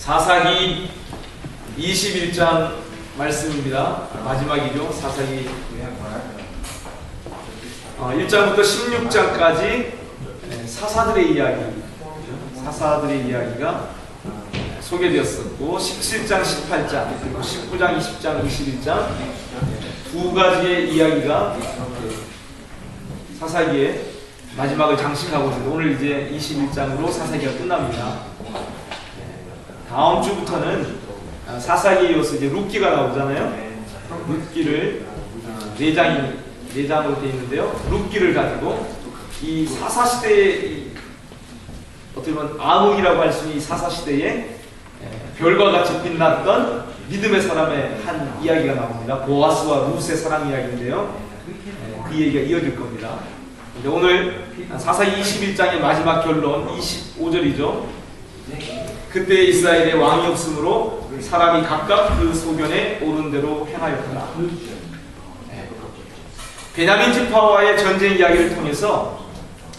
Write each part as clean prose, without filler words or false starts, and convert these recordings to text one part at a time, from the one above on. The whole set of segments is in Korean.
사사기 21장 말씀입니다. 마지막이죠. 사사기 1장부터 16장까지 사사들의 이야기, 사사들의 이야기가 소개되었었고 17장, 18장, 그리고 19장, 20장, 21장 두 가지의 이야기가 사사기의 마지막을 장식하고 있는데 오늘 이제 21장으로 사사기가 끝납니다. 다음 주부터는 사사기에 이어서 이제 룻기가 나오잖아요. 룻기를 4장으로 되어 있는데요. 룻기를 가지고 이 사사시대의 어떻게 보면 암흑이라고 할 수 있는 이 사사시대에 별과 같이 빛났던 믿음의 사람의 한 이야기가 나옵니다. 보아스와 룻의 사랑 이야기인데요. 그 얘기가 이어질 겁니다. 오늘 사사기 21장의 마지막 결론 25절이죠. 그때 이스라엘의 왕이 없으므로 사람이 각각 그 소견에 오른 대로 행하였더라. 베냐민 지파와의 전쟁 이야기를 통해서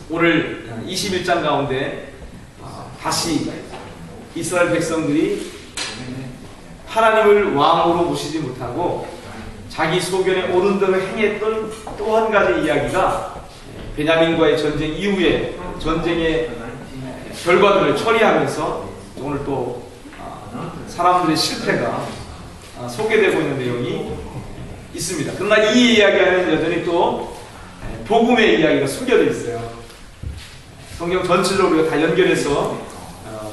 오늘 21장 가운데 다시 이스라엘 백성들이 하나님을 왕으로 모시지 못하고 자기 소견에 오른 대로 행했던 또 한 가지 이야기가 베냐민과의 전쟁 이후에 전쟁의 결과들을 처리하면서 오늘 또 사람들의 실패가 소개되고 있는 내용이 있습니다. 그러나 이 이야기와는 여전히 또 복음의 이야기가 숨겨져 있어요. 성경 전체적으로 우리가 다 연결해서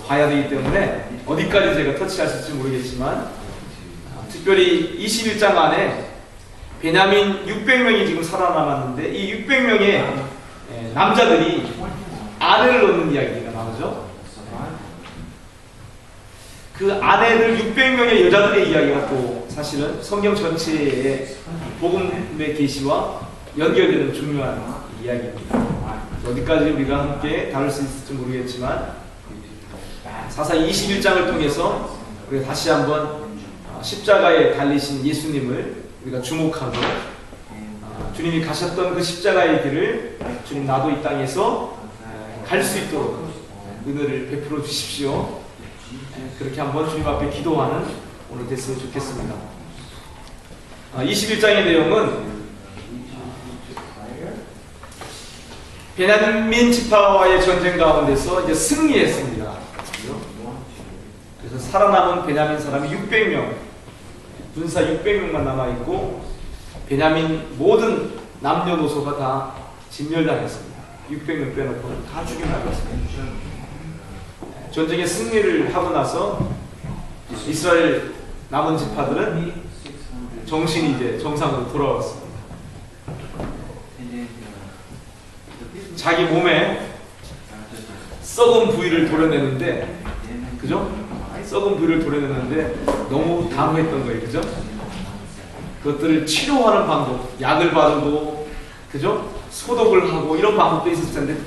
봐야 되기 때문에 어디까지 제가 터치하실지 모르겠지만 특별히 21장 안에 베냐민 600명이 지금 살아남았는데 이 600명의 남자들이 아내를 얻는 이야기가 나오죠. 그 아내들 600명의 여자들의 이야기가 또 사실은 성경 전체의 복음의 계시와 연결되는 중요한 이야기입니다. 어디까지 우리가 함께 다룰 수 있을지 모르겠지만 사사기 21장을 통해서 우리가 다시 한번 십자가에 달리신 예수님을 우리가 주목하고 주님이 가셨던 그 십자가의 길을 주님 나도 이 땅에서 갈 수 있도록 은혜를 베풀어 주십시오. 그렇게 한번 주님 앞에 기도하는 오늘 됐으면 좋겠습니다. 21장의 내용은 베냐민 지파와의 전쟁 가운데서 이제 승리했습니다. 그래서 살아남은 베냐민 사람이 600명, 군사 600명만 남아있고 베냐민 모든 남녀노소가 다 진멸당했습니다. 600명 빼놓고는 다 죽임당했습니다. 전쟁의 승리를 하고 나서 이스라엘 남은 지파들은 정신이 이제 정상으로 돌아왔습니다. 자기 몸에 썩은 부위를 도려내는데, 그죠? 썩은 부위를 도려내는데 너무 당혹했던 거예요, 그죠? 그것들을 치료하는 방법, 약을 바르고, 그죠? 소독을 하고 이런 방법도 있었을 텐데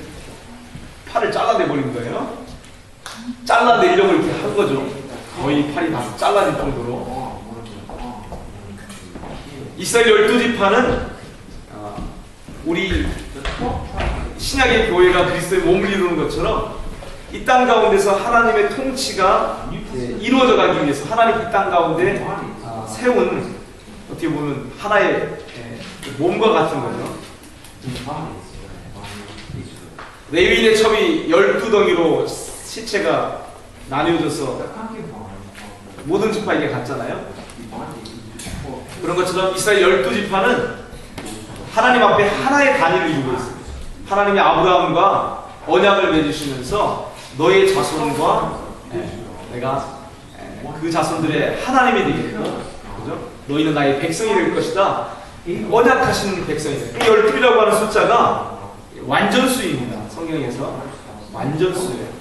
팔을 잘라내버린 거예요. 잘라내려고 이렇게 한 거죠. 거의 팔이 다 잘라질 정도로. 이스라엘 12지파는 우리 신약의 교회가 그리스도의 몸을 이루는 것처럼 이 땅 가운데서 하나님의 통치가 이루어져 가기 위해서 하나님 이 땅 가운데 세운 어떻게 보면 하나의 몸과 같은 거죠. 레위인의 첩이 12덩이로 시체가 나뉘어져서 모든 지파에게 갔잖아요. 그런 것처럼 이스라엘 12지파는 하나님 앞에 하나의 단위를 이루고 있습니다. 하나님이 아브라함과 언약을 맺으시면서 너의 자손과 내가 그 자손들의 하나님이 되겠다. 그죠? 너희는 나의 백성이 될 것이다. 언약하시는 백성이다. 12이라고 하는 숫자가 완전수입니다. 성경에서 완전수예요.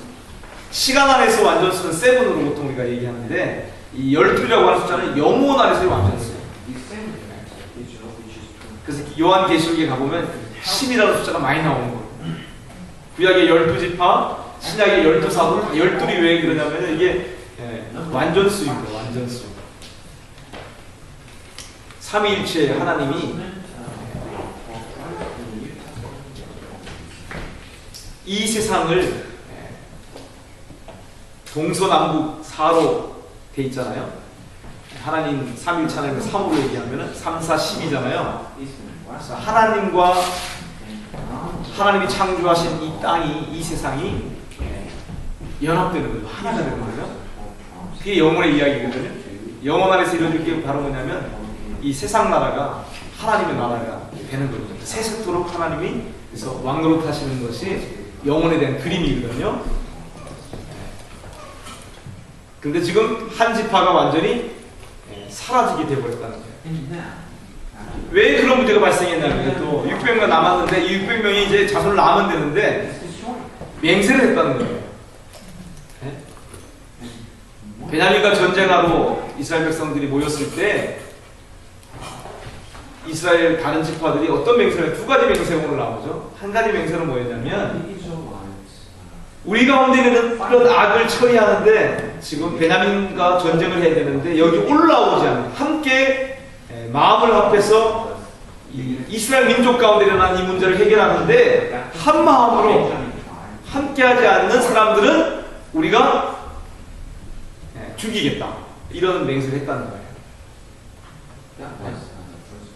시간 안에서 완전수는 7으로 보통 우리가 얘기하는데 이 12이라고 하는 숫자는 영혼 안에서의 완전수예요. 그래서 요한계시록에 가보면 10이라는 숫자가 많이 나오는 거예요. 구약의 12지파, 신약의 12사도 12이 왜 그러냐면 이게 완전수입니다. 완전수. 삼위일체 하나님이 이 세상을 동서남북 4로 돼 있잖아요. 하나님 삼위일체 하나님을 3으로 얘기하면 3, 4, 10이잖아요. 하나님과 하나님이 창조하신 이 땅이, 이 세상이 연합되는 거죠. 하나가 되는 거죠. 그게 영혼의 이야기거든요. 영혼 안에서 이루어질 게 바로 뭐냐면 이 세상 나라가 하나님의 나라가 되는 거죠. 세세토록 하나님이 그래서 왕노릇 하시는 것이 영혼에 대한 그림이거든요. 근데 지금 한 지파가 완전히 사라지게 되어버렸다는 거예요. 왜 그런 문제가 발생했냐면 또 600명 남았는데 이 600명이 이제 자손을 낳으면 되는데 맹세를 했다는 거예요. 베냐민과 전쟁하러 이스라엘 백성들이 모였을 때 이스라엘 다른 지파들이 어떤 맹세를, 두 가지 맹세가 오늘 나오죠. 한 가지 맹세는 뭐였냐면 우리 가운데 있는 그런 악을 처리하는데 지금 베냐민과 전쟁을 해야 되는데 여기 올라오지 않는 함께 마음을 합해서 이스라엘 민족 가운데 일어난 이 문제를 해결하는데 한 마음으로 함께하지 않는 사람들은 우리가 죽이겠다. 이런 맹세를 했다는 거예요.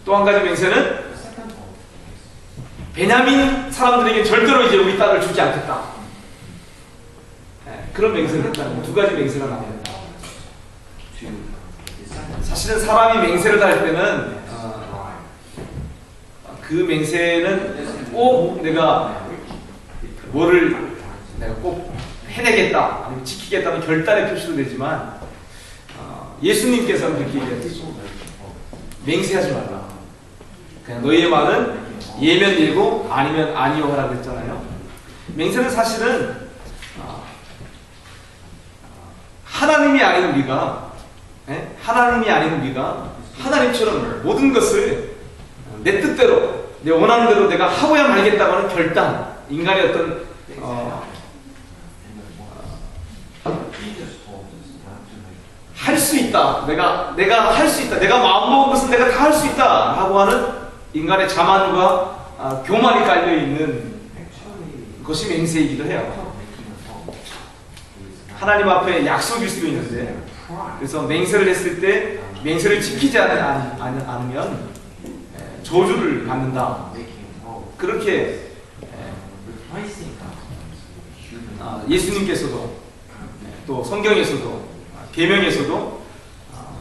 또 한 가지 맹세는 베냐민 사람들에게 절대로 이제 우리 딸을 주지 않겠다. 그런 맹세를 했다는 거예요. 두 가지 맹세가 나옵니다. 사실은 사람이 맹세를 할 때는 그 맹세는 꼭 내가 뭐를 내가 꼭 해내겠다 아니면 지키겠다는 결단의 표시도 되지만 예수님께서는 그렇게 얘기했죠. 맹세하지 말라. 그냥 너희의 말은 예면 예고 아니면 아니요 하라고 했잖아요. 맹세는 사실은 하나님이 아닌 우리가 하나님이 아닌 우리가 하나님처럼 모든 것을 내 뜻대로 내 원하는 대로 내가 하고야 말겠다고 하는 결단, 인간의 어떤 할 수 있다. 내가 할 수 있다. 내가 마음먹은 것은 내가 다 할 수 있다. 라고 하는 인간의 자만과 교만이 깔려있는 것이 맹세이기도 해요. 하나님 앞에 약속일 수도 있는데 그래서 맹세를 했을 때 맹세를 지키지 않으면 저주를 받는다. 그렇게 예수님께서도 또 성경에서도 계명에서도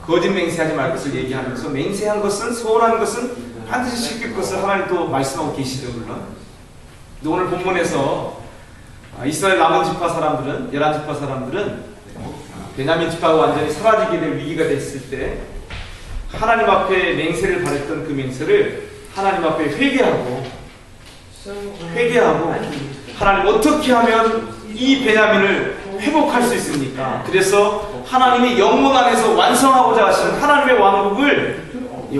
거짓 맹세하지 말 것을 얘기하면서 맹세한 것은 소원한 것은 반드시 지킬 것을 하나님 또 말씀하고 계시죠. 물론 오늘 본문에서 이스라엘 남은 지파 사람들은 11지파 사람들은 베냐민 지파가 완전히 사라지게 될 위기가 됐을 때 하나님 앞에 맹세를 바랬던 그 맹세를 하나님 앞에 회개하고 하나님 어떻게 하면 이 베냐민을 회복할 수 있습니까? 그래서 하나님이 영혼 안에서 완성하고자 하시는 하나님의 왕국을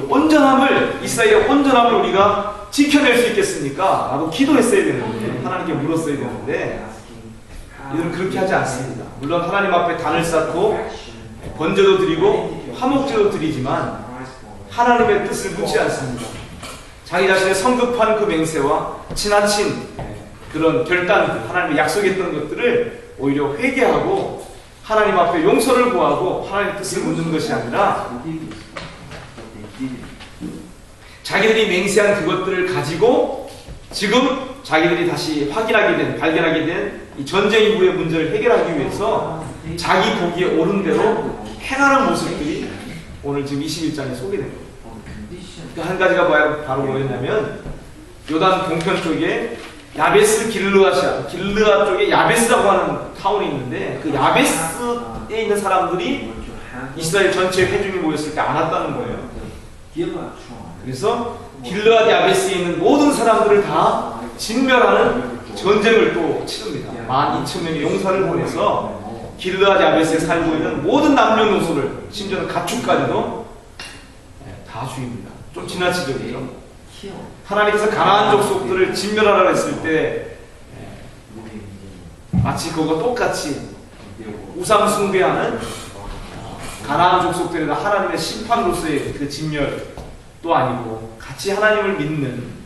온전함을 이스라엘의 온전함을 우리가 지켜낼 수 있겠습니까? 라고 기도했어야 되는데 하나님께 물었어야 되는데 이들은 그렇게 하지 않습니다. 물론 하나님 앞에 단을 쌓고 번제도 드리고 화목제도 드리지만 하나님의 뜻을 묻지 않습니다. 자기 자신의 성급한 그 맹세와 지나친 그런 결단들, 하나님의 약속했던 것들을 오히려 회개하고 하나님 앞에 용서를 구하고 하나님의 뜻을 묻는 것이 아니라 자기들이 맹세한 그것들을 가지고 지금 자기들이 다시 발견하게 된 이 전쟁 이후의 문제를 해결하기 위해서 자기 보기에 옳은 대로 행하는 모습들이 오늘 지금 21장에 소개된 겁니다. 그 한 가지가 바로 뭐였냐면 요단 동편 쪽에 야베스 길르앗 쪽에 야베스라고 하는 타운이 있는데 그 야베스에 있는 사람들이 이스라엘 전체 회중이 모였을 때 안 왔다는 거예요. 그래서 길르앗 야베스에 있는 모든 사람들을 다 진멸하는 전쟁을 또 치릅니다. 12,000명의 용사를 보내서 길르앗 야베스에 살고 있는 모든 남녀노소를 심지어는 가축까지도 다 죽입니다. 좀 지나치죠. 하나님께서 가나안 족속들을 진멸하라 했을 때 마치 그거 똑같이 우상 숭배하는 가나안 족속들이나 하나님의 심판으로서의 그 진멸도 아니고 같이 하나님을 믿는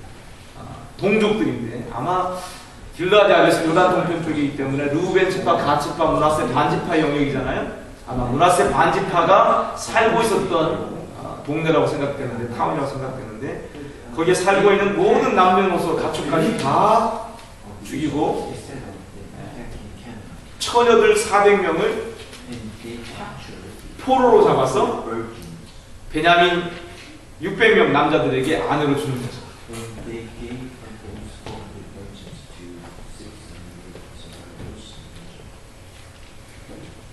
동족들인데 아마 길르앗 야베스 요단 동편 쪽이기 때문에 루벤 지파, 갓 지파, 므낫세 반지파의 영역이잖아요. 아마 므낫세 반지파가 살고 있었던 동네라고 생각되는데, 타운이라고 생각되는데, 거기에 살고 있는 모든 남녀노소 가축까지 다 죽이고 처녀들 400명을 포로로 잡아서 베냐민 600명 남자들에게 아내로 주는 거죠.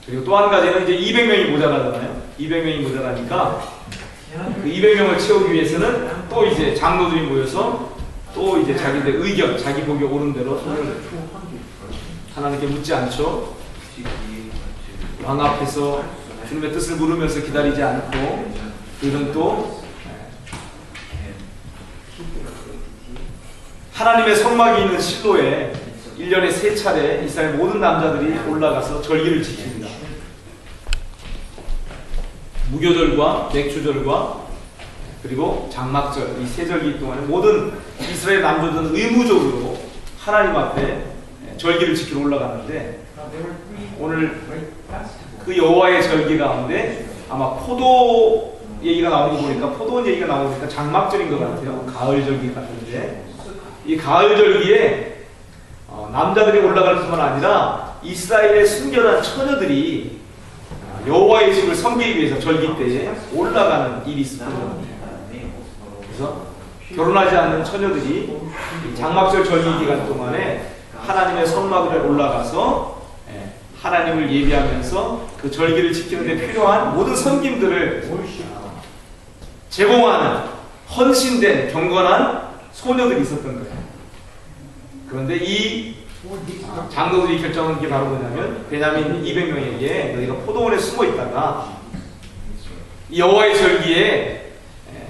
그리고 또 한 가지는 이제 200명이 모자라잖아요. 200명이 모자라니까 그 200명을 채우기 위해서는 또 이제 장로들이 모여서 또 이제 자기들 의견, 자기 보기 옳은 대로 손을 하나님께 묻지 않죠. 왕 앞에서 주님의 뜻을 물으면서 기다리지 않고 그들은 또 하나님의 성막이 있는 실로에 1년에 3차례 이스라엘 모든 남자들이 올라가서 절기를 지킵니다. 무교절과 맥주절과 그리고 장막절 이 3절기 동안에 모든 이스라엘 남자들은 의무적으로 하나님 앞에 절기를 지키러 올라갔는데 오늘 그 여호와의 절기 가운데 아마 포도 얘기가 나온 거 보니까 포도원 얘기가 나오니까 장막절인 것 같아요. 가을 절기 같은데 이 가을 절기에 남자들이 올라갈 뿐만 아니라 이스라엘의 순결한 처녀들이 여호와의 집을 섬기기 위해서 절기 때에 올라가는 일이 있습니다. 그래서 결혼하지 않는 처녀들이 장막절 절기 기간 동안에 하나님의 성막에 올라가서 하나님을 예배하면서 그 절기를 지키는 데 필요한 모든 섬김들을 제공하는 헌신된 경건한 소녀들이 있었던 거예요. 그런데 이 장로들이 결정한 게 바로 뭐냐면 베냐민 200명에게 너희가 포도원에 숨어 있다가 여호와의 절기에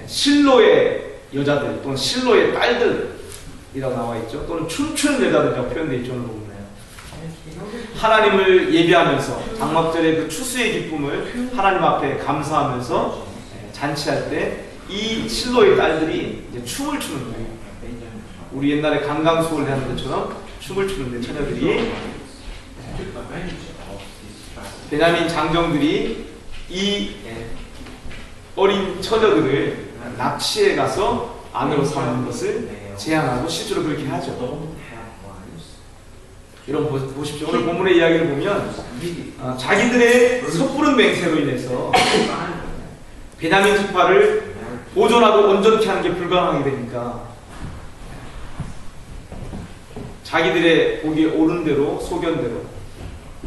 실로의 여자들 또는 실로의 딸들이라고 나와 있죠. 또는 춤추는 여자들이라고 표현되어 있죠. 오늘 보면 하나님을 예배하면서 장막절의 그 추수의 기쁨을 하나님 앞에 감사하면서 잔치할 때 이 실로의 딸들이 이제 춤을 추는 거예요. 우리 옛날에 강강수월 하는 것처럼 춤을 추는데 처녀들이 베냐민 장정들이 이 어린 처녀들을 납치해 가서 아내로 삼는 것을 제안하고 실제로 그렇게 하죠. 여러분 보십시오. 오늘 본문의 이야기를 보면 자기들의 섣부른 맹세로 인해서 베냐민 지파를 보존하고 온전케 하는 게 불가능하게 되니까 자기들의 보기에 옳은 대로 소견대로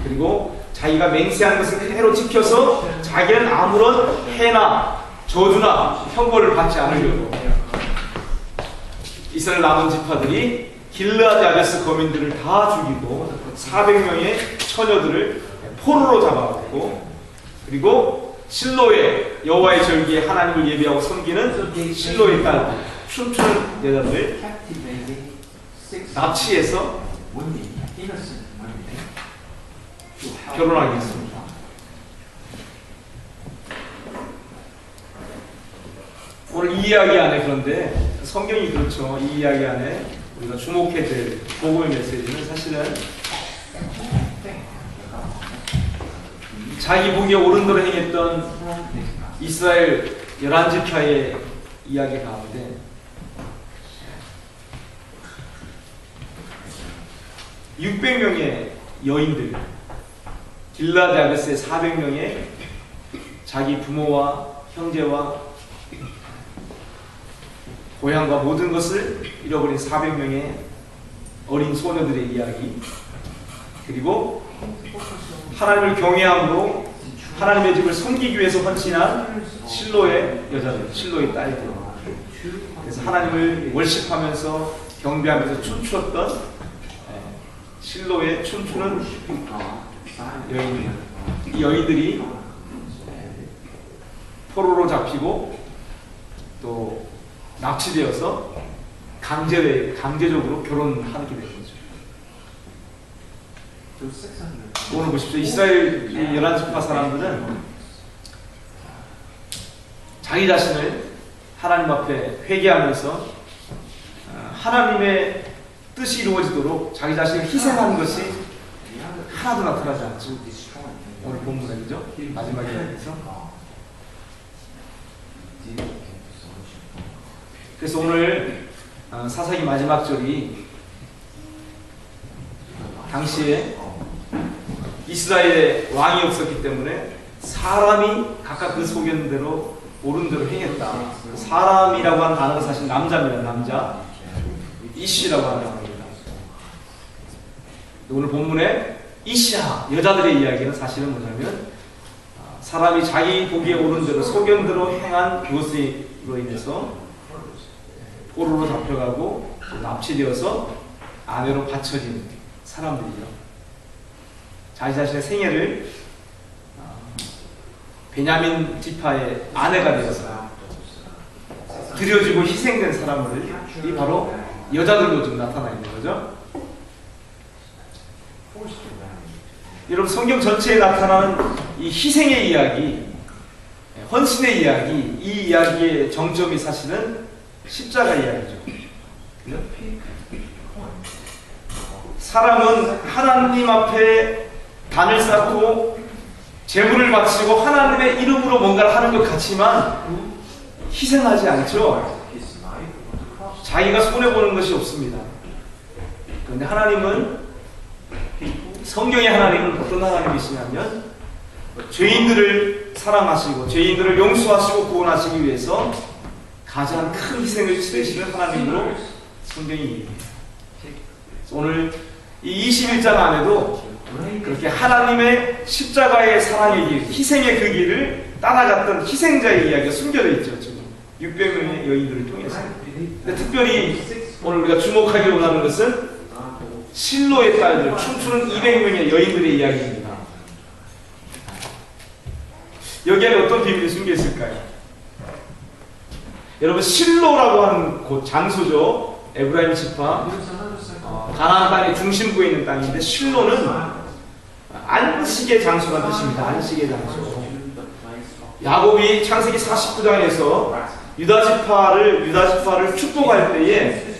그리고 자기가 맹세한 것을 그대로 지켜서 자기는 아무런 해나 저주나 형벌을 받지 않으려고 이스라엘 남은 지파들이 길르앗 야베스 거민들을 다 죽이고 400명의 처녀들을 포로로 잡아갔고 그리고 실로의 여호와의 절기에 하나님을 예배하고 섬기는 실로의 딸 춤추는 여자들 납치해서 결혼하게 했습니다. 오늘 이 이야기 안에 그런데 성경이 그렇죠. 이 이야기 안에 우리가 주목해야 될 복음의 메시지는 사실은 자기 보기에 옳은 대로 행했던 이스라엘 11지파의 이야기 가운데 600명의 여인들 길르앗 야베스의 400명의 자기 부모와 형제와 고향과 모든 것을 잃어버린 400명의 어린 소녀들의 이야기 그리고 하나님을 경외함으로 하나님의 집을 섬기기 위해서 헌신한 실로의 여자들, 실로의 딸들 그래서 하나님을 월십하면서 경배하면서 춤추었던 실로의 춤추는 여인들 이 여인들이 포로로 잡히고 또 납치되어서 강제적으로 결혼하게 된 거죠. 오늘 보십시오. 이스라엘 11지파 사람들은 자기 자신을 하나님 앞에 회개하면서 하나님의 뜻이 이루어지도록 자기 자신을 희생하는 것이 하나도 나타나지 않죠. 오늘 본문에 그죠? 마지막 이야기에서. 그래서 오늘 사사기 마지막 절이 당시에 이스라엘에 왕이 없었기 때문에 사람이 각각 그 소견대로 옳은 대로 행했다. 사람이라고 하는 단어는 사실 남자입니다. 남자. 이시라고 하는 단어입니다. 오늘 본문에 이시아 여자들의 이야기는 사실은 뭐냐면 사람이 자기 보기에 옳은 대로 소견대로 행한 그것으로 인해서 포로로 잡혀가고 납치되어서 아내로 바쳐진 사람들이죠. 자기 자신의 생애를 베냐민 지파의 아내가 되어서 드려지고 희생된 사람들이 바로 여자들로 좀 나타나 있는 거죠. 여러분 성경 전체에 나타나는 이 희생의 이야기, 헌신의 이야기, 이 이야기의 정점이 사실은 십자가 이야기죠. 사람은 하나님 앞에 단을 쌓고 제물을 바치고 하나님의 이름으로 뭔가를 하는 것 같지만 희생하지 않죠. 자기가 손해보는 것이 없습니다. 그런데 하나님은, 성경의 하나님은 어떤 하나님이시냐면 죄인들을 사랑하시고 죄인들을 용서하시고 구원하시기 위해서 가장 큰 희생을 치르시는 하나님으로 성경이 얘기해요. 오늘 이 21장 안에도 그렇게 하나님의 십자가의 사랑의 길, 희생의 그 길을 따라갔던 희생자의 이야기가 숨겨져 있죠. 지금 600명의 여인들을 통해서. 근데 특별히 오늘 우리가 주목하기 원하는 것은 실로의 딸들, 춤추는 200명의 여인들의 이야기입니다. 여기 안에 어떤 비밀이 숨겨 있을까요? 여러분, 실로라고 하는 곳, 장소죠. 에브라임 지파, 가나안 땅의 중심부에 있는 땅인데 실로는 안식의 장소라는 뜻입니다. 안식의 장소. 야곱이 창세기 49장에서 유다지파를 축복할 때에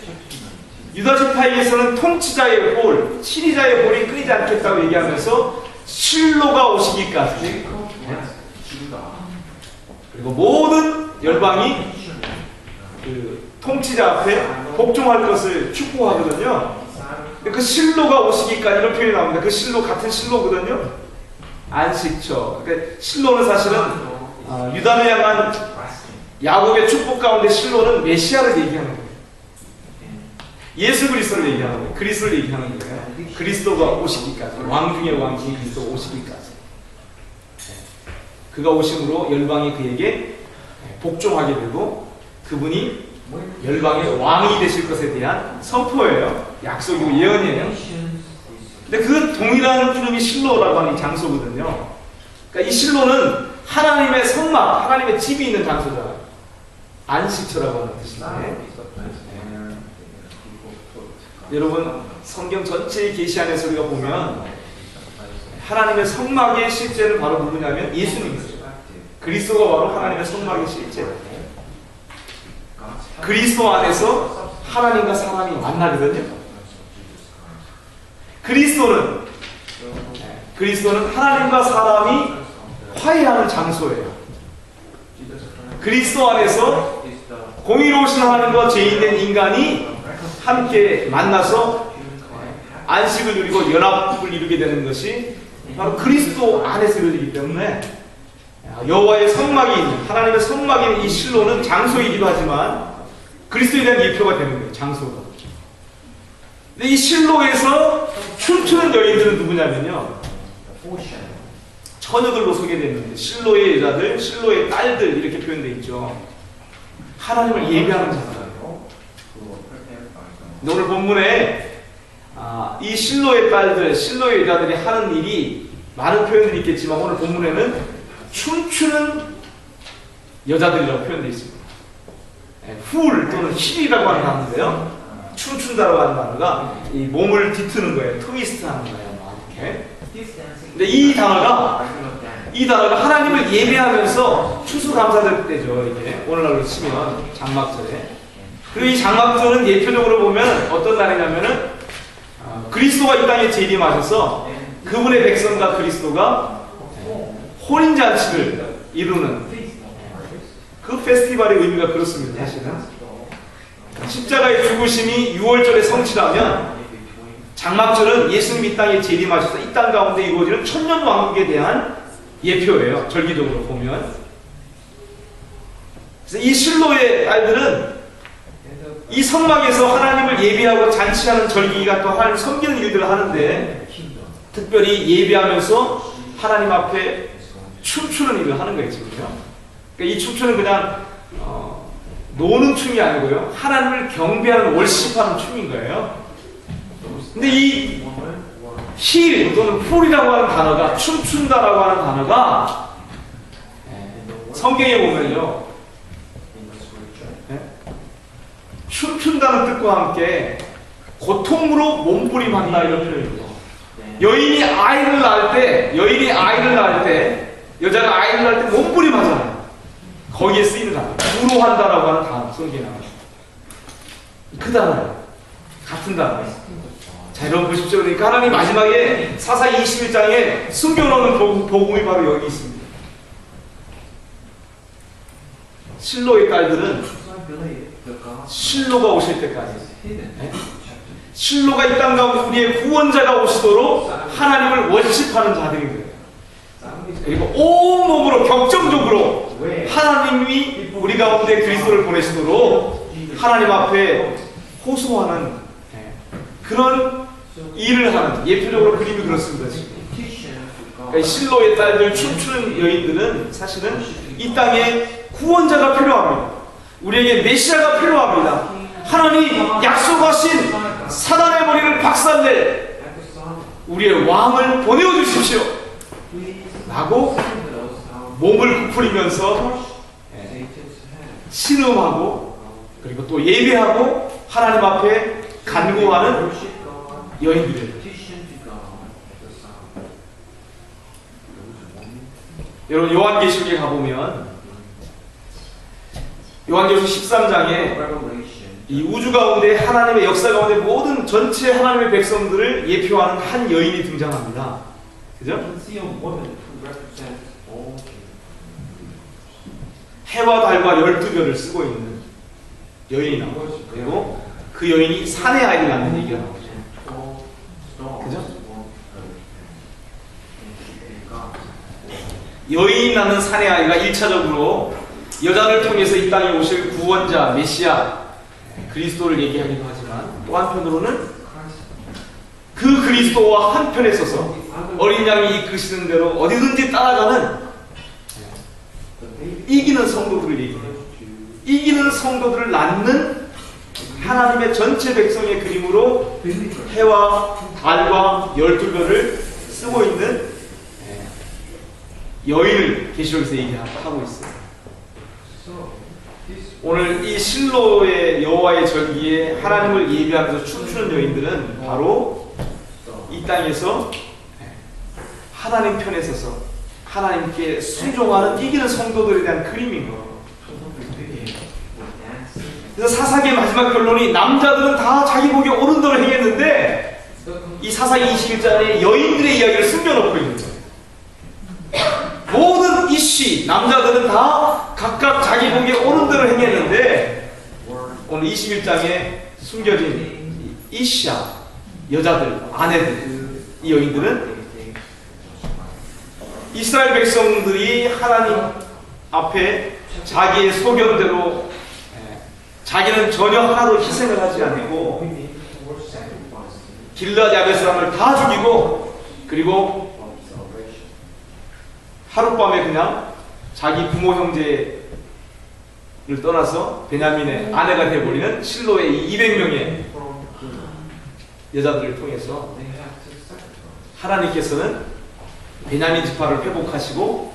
유다지파에게서는 통치자의 홀, 치리자의 홀이 끊이지 않겠다고 얘기하면서 실로가 오시기까지, 그리고 모든 열방이 그 통치자 앞에 복종할 것을 축복하거든요. 그 실로가 오시기까지 이런 표현이 나옵니다. 그 실로 같은 실로거든요. 안식처. 그러니까 실로는 사실은 유다를 향한 야곱의 축복 가운데 실로는 메시아를 얘기하는 거예요. 예수 그리스도를 얘기하는 거예요. 그리스도를 얘기하는 거예요. 그리스도가 오시기까지, 왕 중의 왕 중 그리스도가 오시기까지. 그가 오심으로 열방이 그에게 복종하게 되고 그분이 열방의 왕이 되실 것에 대한 선포예요. 약속이고 예언이에요. 근데 그 동일한 이름이 실로라고 하는 장소거든요. 그러니까 이 실로는 하나님의 성막, 하나님의 집이 있는 장소잖아요. 안식처라고 하는 뜻인데, 여러분 성경 전체의 계시 안에서 우리가 보면 하나님의 성막의 실제는 바로 누구냐면 예수님이세요. 그리스도가 바로 하나님의 성막의 실제예요. 그리스도 안에서 하나님과 사람이 만나거든요. 그리스도는 하나님과 사람이 화해하는 장소예요. 그리스도 안에서 공의로우신 하나님과 죄인된 인간이 함께 만나서 안식을 누리고 연합을 이루게 되는 것이 바로 그리스도 안에서 이루어지기 때문에 여호와의 성막이 있는, 하나님의 성막이 있는 이 실로는 장소이기도 하지만 그리스도에 대한 예표가 되는 거예요. 장소가. 근데 이 실로에서 춤추는 여인들은 누구냐면요, 처녀들로 소개되는데 실로의 여자들, 실로의 딸들 이렇게 표현되어 있죠. 하나님을 예배하는 자들이에요. 근데 오늘 본문에 이 실로의 딸들, 실로의 여자들이 하는 일이 많은 표현들이 있겠지만 오늘 본문에는 춤추는 여자들이라고 표현되어 있습니다. 훌 또는 힐이라고 하는 단어인데요, 춤춘다라고 하는 단어가 이 몸을 뒤트는 거예요. 트위스트 하는 거예요. 이렇게. 근데 이 단어가 하나님을 예배하면서 추수감사절 때죠. 이게 오늘날로 치면 장막절에 그리고 이 장막절은 예표적으로 보면 어떤 날이냐면은 그리스도가 이 땅에 재림하셔서 그분의 백성과 그리스도가 혼인잔치를 이루는 그 페스티벌의 의미가 그렇습니다. 사실은 십자가의 죽으심이 6월절에 성취라면 장막절은 예수님이 이 땅에 재림하셔서 이 땅 가운데 이루어지는 천년왕국에 대한 예표예요. 절기적으로 보면. 그래서 이 실로의 딸들은 이 성막에서 하나님을 예배하고 잔치하는 절기가 또 하나님 섬기는 일들을 하는데 특별히 예배하면서 하나님 앞에 춤추는 일을 하는 거예요. 지금요. 그러니까 이 춤추는 그냥 노는 춤이 아니고요. 하나님을 경배하는 월십하는 춤인 거예요. 근데 이 힐 또는 풀이라고 하는 단어가 춤춘다라고 하는 단어가 성경에 보면요. 춤춘다는 뜻과 함께 고통으로 몸부림한다 이런 표현입니다. 여인이 아이를 낳을 때 여자가 아이를 낳을 때 몸부림하잖아요. 거기에 쓰이는 단어 구로한다라고 하는 단어 성경에 나와요. 그 단어예요. 같은 단어예요. 자, 여러분 보십시오. 그러니까 하나님 마지막에 사사기 21장에 숨겨놓은 복음이 바로 여기 있습니다. 실로의 딸들은 실로가 오실 때까지, 실로가 이 땅 가운데 우리의 구원자가 오시도록 하나님을 월십하는 자들인 거예요. 그리고 온몸으로 격정적으로 하나님이 우리 가운데 그리스도를 보내시도록 하나님 앞에 호소하는 그런 일을 하는 예표적으로 그림이 그렇습니다. 지금. 그러니까 실로의 딸들 춤추는 여인들은 사실은 이 땅에 구원자가 필요합니다. 우리에게 메시아가 필요합니다. 하나님 약속하신 사단의 머리를 박살낼 우리의 왕을 보내어 주십시오 라고 몸을 부풀리면서 신음하고 그리고 또 예배하고 하나님 앞에 간구하는 여인들이에요. 여러분 요한계시록에 가보면 요한계시록 13장에 이 우주 가운데 하나님의 역사 가운데 모든 전체 하나님의 백성들을 예표하는 한 여인이 등장합니다. 그죠? 해와 달과 12별을 쓰고 있는 여인이 나오죠. 그리고 그 여인이 사내 아이를 낳는 얘기가 나오죠. 그죠? 여인이 낳는 사내 아이가 1차적으로 여자를 통해서 이 땅에 오실 구원자, 메시아, 그리스도를 얘기하기도 하지만 또 한편으로는 그 그리스도와 한편에 서서 어린 양이 이끄시는 대로 어디든지 따라가는 이기는 성도들을 얘기해요. 이기는 성도들을 낳는 하나님의 전체 백성의 그림으로 해와 달과 12별을 쓰고 있는 여인을 계시록에서 얘기하고 있어요. 오늘 이 실로의 여호와의 절기에 하나님을 예배하면서 춤추는 여인들은 바로 이 땅에서 하나님 편에 서서 하나님께 순종하는 이기는 성도들에 대한 그림인 거예요. 그래서 사사기의 마지막 결론이 남자들은 다 자기 복에 옳은 대로 행했는데 이 사사기 21장에 여인들의 이야기를 숨겨놓고 있는 거예요. 모든 이씨 남자들은 다 각각 자기 복에 옳은 대로 행했는데 오늘 21장에 숨겨진 이씨야 여자들, 아내들, 이 여인들은 이스라엘 백성들이 하나님 앞에 자기의 소견대로 자기는 전혀 하나도 희생을 하지 않고 길르앗 야벳 사람을 다 죽이고 그리고 하룻밤에 그냥 자기 부모 형제를 떠나서 베냐민의 아내가 되어버리는 실로의 200명의 여자들을 통해서 하나님께서는 베냐민 지파를 회복하시고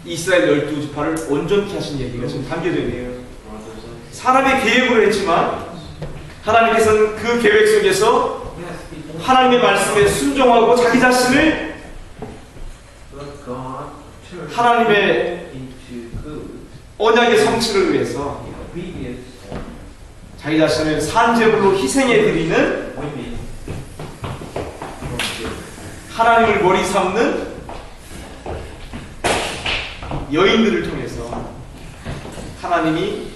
이스라엘 12지파를 온전케 하신 얘기가 지금 담겨져 있네요. 사람의 계획으로 했지만 하나님께서는 그 계획 속에서 하나님의 말씀에 순종하고 자기 자신을 하나님의 언약의 성취를 위해서 자기 자신을 산제물로 희생해 드리는 하나님을 머리 삼는 여인들을 통해서 하나님이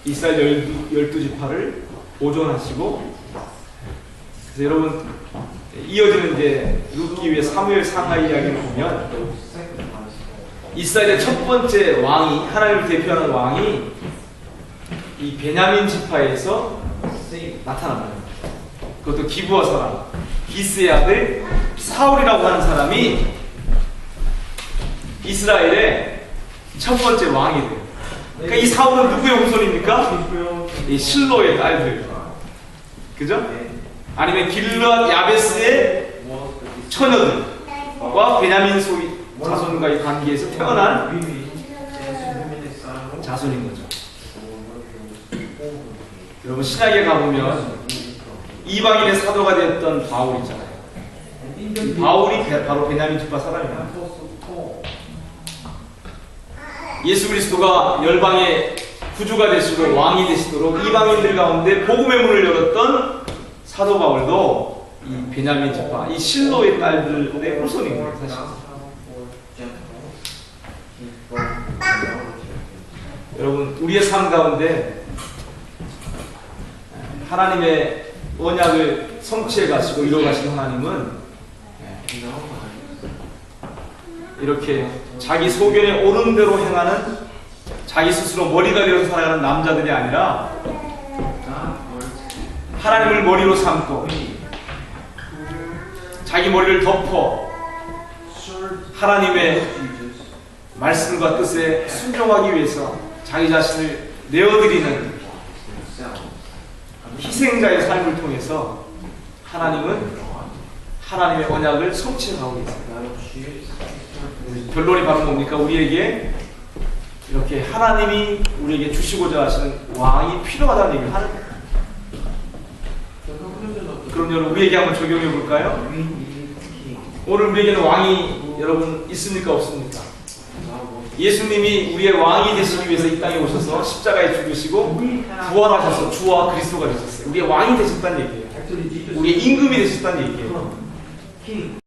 이스라엘 12지파를 보존하시고, 그래서 여러분 이어지는 이제 룻기후의 사무엘 상하 이야기를 보면 이스라엘의 첫 번째 왕이, 하나님을 대표하는 왕이 이 베냐민 지파에서 나타납니다. 그것도 기브아 사람, 기스의 아들 사울이라고 하는 사람이 이스라엘의 첫 번째 왕이 돼요. 그러니까 이 사울은 누구의 후손입니까? 이 실로의 딸들, 그죠? 아니면 길르앗 야베스의 처녀들과 베냐민 소위 자손과의 관계에서 태어난 자손인 거죠. 여러분 신약에 가보면 이방인의 사도가 되었던 바울 있잖아요. 바울이 바로 베냐민 지파 사람이에요. 예수 그리스도가 열방의 구주가 되시고 왕이 되시도록 이방인들 가운데 복음의 문을 열었던 사도 바울도 이 베냐민 지파, 이 실로의 딸들의 후손인 거예요, 사실. 여러분, 우리의 삶 가운데 하나님의 언약을 성취해 가시고 이뤄 가신 하나님은 이렇게 자기 소견에 옳은 대로 행하는, 자기 스스로 머리가 되어서 살아가는 남자들이 아니라 하나님을 머리로 삼고 자기 머리를 덮어 하나님의 말씀과 뜻에 순종하기 위해서 자기 자신을 내어드리는 희생자의 삶을 통해서 하나님은 하나님의 언약을 성취하고 있습니다. 결론이 바로 뭡니까? 우리에게 이렇게 하나님이 우리에게 주시고자 하시는 왕이 필요하다는 얘기를 하는 거예요. 그럼 여러분 우리에게 한번 적용해 볼까요? 오늘 우리에게는 왕이 여러분 있습니까? 없습니까? 예수님이 우리의 왕이 되시기 위해서 이 땅에 오셔서 십자가에 죽으시고 부활하셔서 주와 그리스도가 되셨어요. 우리의 왕이 되셨다는 얘기예요. 우리의 임금이 되셨다는 얘기예요.